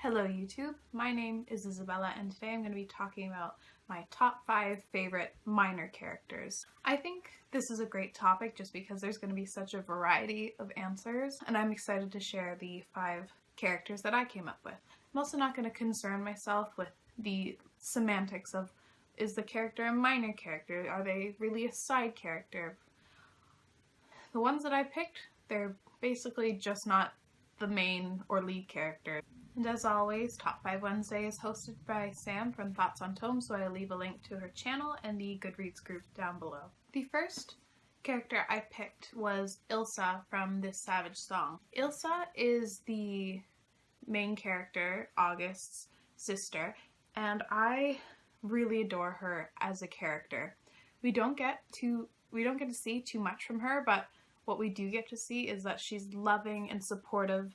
Hello YouTube, my name is Isabella and today I'm going to be talking about my top 5 favorite minor characters. I think this is a great topic just because there's going to be such a variety of answers and I'm excited to share the 5 characters that I came up with. I'm also not going to concern myself with the semantics of is the character a minor character, are they really a side character? The ones that I picked, they're basically just not the main or lead character. And as always, Top 5 Wednesday is hosted by Sam from Thoughts on Tome, so I'll leave a link to her channel and the Goodreads group down below. The first character I picked was Ilsa from This Savage Song. Ilsa is the main character, August's sister, and I really adore her as a character. We don't get to see too much from her, but what we do get to see is that she's loving and supportive,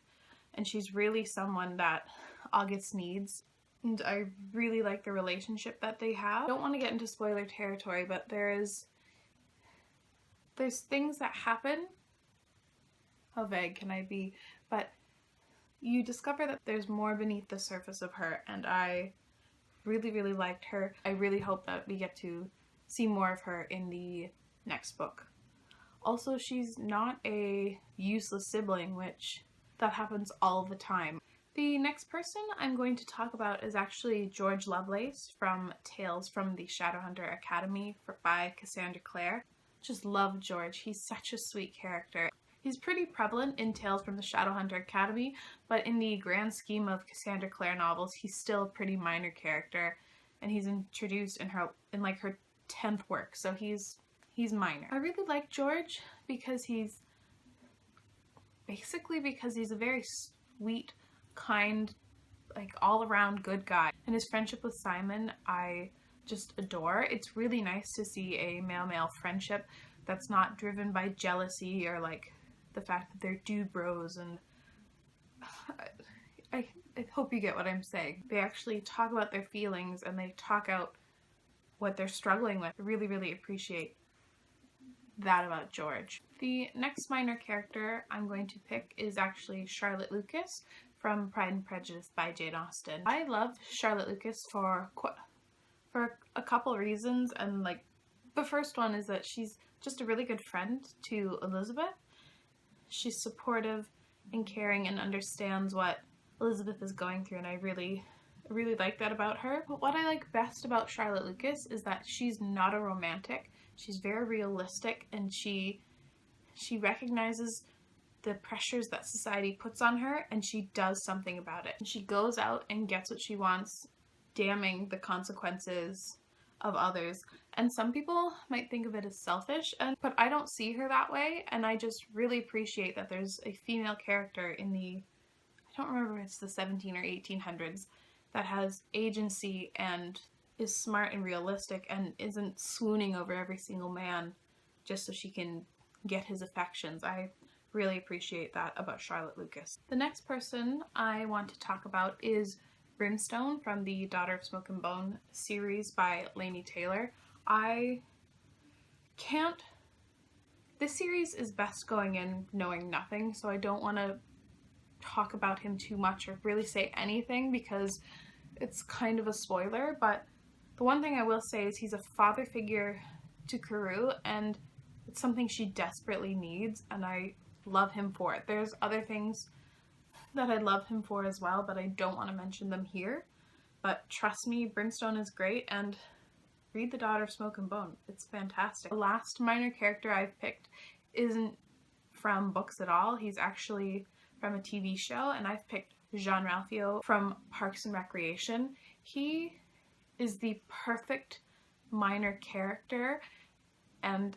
and she's really someone that August needs. And I really like the relationship that they have. I don't want to get into spoiler territory, but there's things that happen. How vague can I be? But you discover that there's more beneath the surface of her, and I really liked her. I really hope that we get to see more of her in the next book. Also, she's not a useless sibling, which that happens all the time. The next person I'm going to talk about is actually George Lovelace from Tales from the Shadowhunter Academy by Cassandra Clare. Just love George. He's such a sweet character. He's pretty prevalent in Tales from the Shadowhunter Academy, but in the grand scheme of Cassandra Clare novels, he's still a pretty minor character, and he's introduced in her 10th work, so he's minor. I really like George because he's a very sweet, kind, all-around good guy. And his friendship with Simon, I just adore. It's really nice to see a male-male friendship that's not driven by jealousy or the fact that they're dude bros, and I hope you get what I'm saying. They actually talk about their feelings and they talk out what they're struggling with. I really appreciate that about George. The next minor character I'm going to pick is actually Charlotte Lucas from Pride and Prejudice by Jane Austen. I love Charlotte Lucas for a couple reasons, and the first one is that she's just a really good friend to Elizabeth. She's supportive and caring and understands what Elizabeth is going through, and I really like that about her. But what I like best about Charlotte Lucas is that she's not a romantic. She's very realistic, and she recognizes the pressures that society puts on her, and she does something about it. And she goes out and gets what she wants, damning the consequences of others. And some people might think of it as selfish, but I don't see her that way, and I just really appreciate that there's a female character in I don't remember if it's the 17 or 1800s, that has agency and is smart and realistic and isn't swooning over every single man just so she can get his affections. I really appreciate that about Charlotte Lucas. The next person I want to talk about is Brimstone from the Daughter of Smoke and Bone series by Laini Taylor. This series is best going in knowing nothing, so I don't want to talk about him too much or really say anything because it's kind of a spoiler, but the one thing I will say is he's a father figure to Karoo, and it's something she desperately needs, and I love him for it. There's other things that I love him for as well, but I don't want to mention them here. But trust me, Brimstone is great, and read The Daughter of Smoke and Bone. It's fantastic. The last minor character I've picked isn't from books at all. He's actually from a TV show, and I've picked Jean-Ralphio from Parks and Recreation. He is the perfect minor character, and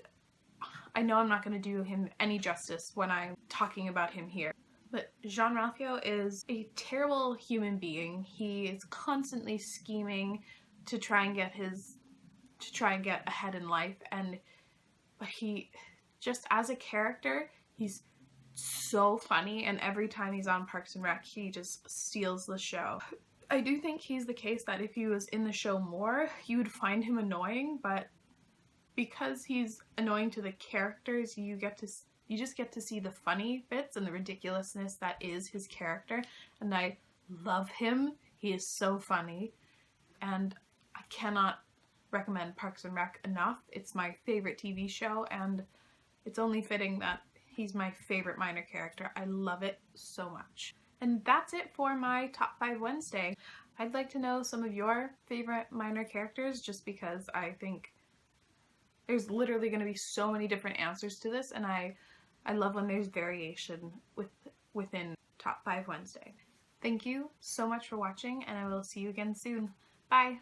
I know I'm not going to do him any justice when I'm talking about him here. But Jean-Ralphio is a terrible human being. He is constantly scheming to try and get ahead in life, but he just as a character, he's so funny, and every time he's on Parks and Rec, he just steals the show. I do think he's the case that if he was in the show more, you would find him annoying, but because he's annoying to the characters, you just get to see the funny bits and the ridiculousness that is his character, and I love him. He is so funny, and I cannot recommend Parks and Rec enough. It's my favorite TV show, and it's only fitting that he's my favorite minor character. I love it so much. And that's it for my Top 5 Wednesday. I'd like to know some of your favorite minor characters, just because I think there's literally going to be so many different answers to this, and I love when there's variation within Top 5 Wednesday. Thank you so much for watching, and I will see you again soon. Bye!